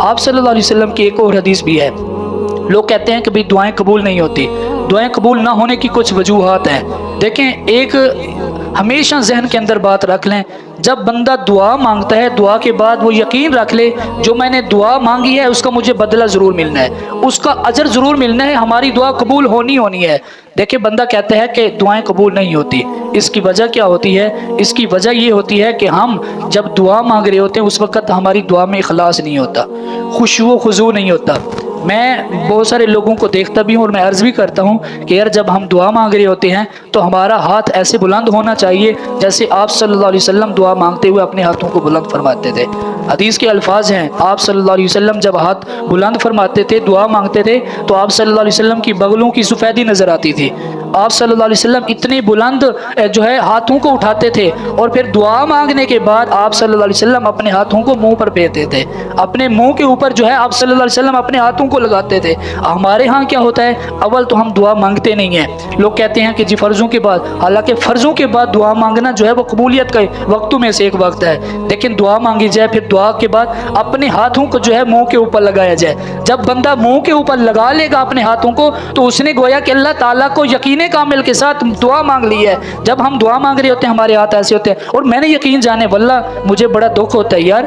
آپ صلی اللہ علیہ وسلم کی ایک اور حدیث بھی ہے. لوگ کہتے ہیں کہ بھئی دعائیں قبول نہیں ہوتی. دعائیں قبول نہ ہونے کی کچھ وجوہات ہیں. دیکھیں، ایک ہمیشہ ذہن کے اندر بات رکھ لیں، جب بندہ دعا مانگتا ہے دعا کے بعد وہ یقین رکھ لے جو میں نے دعا مانگی ہے اس کا مجھے بدلہ ضرور ملنا ہے، اس کا اجر ضرور ملنا ہے، ہماری دعا قبول ہونی ہے. دیکھیں، بندہ کہتا ہے کہ دعائیں قبول نہیں ہوتی، اس کی وجہ کیا ہوتی ہے؟ اس کی وجہ یہ ہوتی ہے کہ ہم جب دعا مانگ رہے ہوتے ہیں اس وقت ہماری دعا میں اخلاص نہیں ہوتا، خشوع و خضوع نہیں ہوتا. میں بہت سارے لوگوں کو دیکھتا بھی ہوں اور میں عرض بھی کرتا ہوں کہ یار جب ہم دعا مانگ رہے ہوتے ہیں تو ہمارا ہاتھ ایسے بلند ہونا چاہیے جیسے آپ صلی اللہ علیہ وسلم دعا مانگتے ہوئے اپنے ہاتھوں کو بلند فرماتے تھے. حدیث کے الفاظ ہیں، آپ صلی اللہ علیہ وسلم جب ہاتھ بلند فرماتے تھے دعا مانگتے تھے تو آپ صلی اللہ علیہ وسلم کی بغلوں کی سفیدی نظر آتی تھی. آپ صلی اللہ علیہ وسلم اتنے بلند ہاتھوں کو اٹھاتے تھے اور پھر دعا مانگنے کے بعد آپ صلی اللہ علیہ وسلم اپنے ہاتھوں کو منہ پر پھیرتے تھے، اپنے منہ کے اوپر آپ صلی اللہ علیہ وسلم اپنے ہاتھوں کو لگاتے تھے. ہمارے ہاں کیا ہوتا ہے؟ اول تو ہم دعا مانگتے نہیں ہیں. لوگ کہتے ہیں کہ جی فرضوں کے بعد، حالانکہ فرضوں کے بعد دعا مانگنا جو ہے وہ قبولیت کا وقتوں میں سے ایک وقت ہے. لیکن دعا مانگی جائے، پھر دعا کے بعد اپنے ہاتھوں کو منہ کے اوپر لگایا جائے. جب بندہ منہ کے اوپر لگا لے گا اپنے ہاتھوں کو تو اس نے گویا کہ اللہ تعالیٰ کو یقین کامل کے ساتھ دعا مانگ لی ہے. جب ہم دعا مانگ رہے ہوتے ہیں ہمارے ہاتھ ایسے ہوتے ہیں، اور میں نے یقین جانے واللہ مجھے بڑا دکھ ہوتا ہے یار،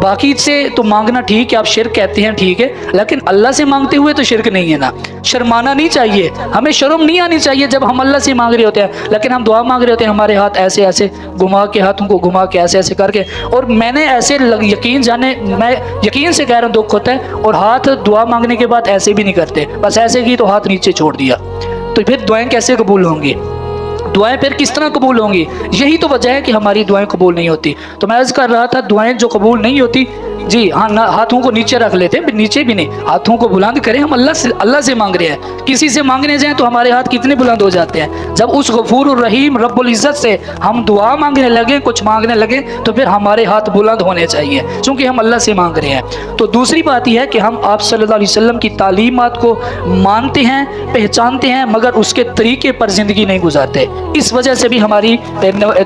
باقی سے تو مانگنا ٹھیک ہے، آپ شرک کہتے ہیں ٹھیک ہے، لیکن اللہ سے مانگتے ہوئے تو شرک نہیں ہے نا. شرمانا نہیں چاہیے، ہمیں شرم نہیں آنی چاہیے جب ہم اللہ سے مانگ رہے ہوتے ہیں. لیکن ہم دعا مانگ رہے ہوتے ہیں ہمارے ہاتھ ایسے ایسے گھما کے، ہاتھوں کو گھما کے ایسے ایسے کر کے، اور میں نے ایسے یقین جانے، میں یقین سے کہہ رہا ہوں دکھ ہوتا ہے. اور ہاتھ دعا مانگنے کے بعد ایسے بھی نہیں کرتے، بس ایسے کی تو ہاتھ نیچے چھوڑ دیا. تو پھر دعائیں کیسے قبول ہوں گی؟ دعائیں پھر کس طرح قبول ہوں گی؟ یہی تو وجہ ہے کہ ہماری دعائیں قبول نہیں ہوتی. تو میں عرض کر رہا تھا دعائیں جو قبول نہیں ہوتی، جی ہاں، ہاتھوں کو نیچے رکھ لیتے ہیں، نیچے بھی نہیں، ہاتھوں کو بلند کریں. ہم اللہ سے مانگ رہے ہیں، کسی سے مانگنے جائیں تو ہمارے ہاتھ کتنے بلند ہو جاتے ہیں. جب اس غفور الرحیم رب العزت سے ہم دعا مانگنے لگیں، کچھ مانگنے لگیں، تو پھر ہمارے ہاتھ بلند ہونے چاہیے چونکہ ہم اللہ سے مانگ رہے ہیں. تو دوسری بات یہ ہے کہ ہم آپ صلی اللہ علیہ وسلم کی تعلیمات کو مانتے ہیں، پہچانتے ہیں، مگر اس کے طریقے پر زندگی نہیں گزارتے. اس وجہ سے بھی ہماری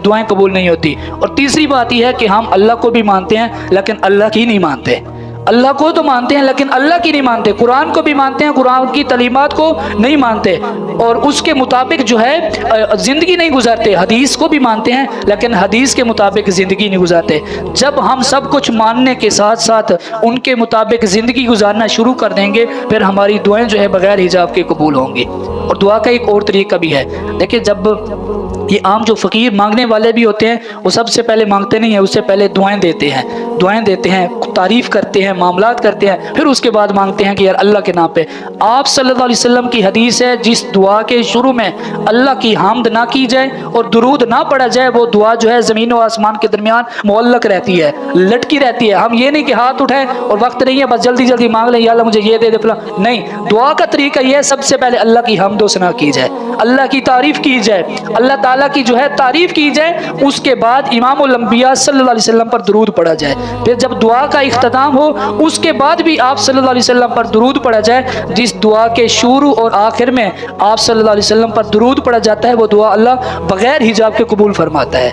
دعائیں قبول نہیں ہوتی. اور تیسری بات یہ ہے کہ ہم اللہ کو بھی مانتے ہیں لیکن اللہ کی نہیں مانتے. اللہ کو تو مانتے ہیں لیکن اللہ کی نہیں مانتے. قرآن کو بھی مانتے ہیں، قرآن کی تعلیمات کو نہیں مانتے اور اس کے مطابق زندگی نہیں گزارتے. حدیث کو بھی مانتے ہیں لیکن حدیث کے مطابق زندگی نہیں گزارتے. جب ہم سب کچھ ماننے کے ساتھ ساتھ ان کے مطابق زندگی گزارنا شروع کر دیں گے پھر ہماری دعائیں بغیر حجاب کے قبول ہوں گی. اور دعا کا ایک اور طریقہ بھی ہے. دیکھیں، جب یہ عام جو فقیر مانگنے والے بھی ہوتے ہیں وہ سب سے پہلے مانگتے نہیں ہیں، اس سے پہلے دعائیں دیتے ہیں، تعریف کرتے ہیں، معاملات کرتے ہیں، پھر اس کے بعد مانگتے ہیں کہ یار اللہ کے نام پہ. آپ صلی اللہ علیہ وسلم کی حدیث ہے جس دعا کے شروع میں اللہ کی حمد نہ کی جائے اور درود نہ پڑھا جائے وہ دعا زمین و آسمان کے درمیان معلق رہتی ہے، لٹکی رہتی ہے. ہم یہ نہیں کہ ہاتھ اٹھائیں اور وقت نہیں ہے بس جلدی جلدی مانگ لیں یا اللہ مجھے یہ دے دے فلاں. نہیں، دعا کا طریقہ یہ ہے سب سے پہلے اللہ کی حمد و ثنا کی جائے، اللہ کی تعریف کی جائے، اللہ تعالیٰ کی تعریف کی جائے. اس کے بعد امام الانبیاء صلی اللہ علیہ وسلم پر درود پڑھا جائے. پھر جب دعا کا اختتام ہو اس کے بعد بھی آپ صلی اللہ علیہ وسلم پر درود پڑھا جائے. جس دعا کے شروع اور آخر میں آپ صلی اللہ علیہ وسلم پر درود پڑھا جاتا ہے وہ دعا اللہ بغیر حجاب کے قبول فرماتا ہے.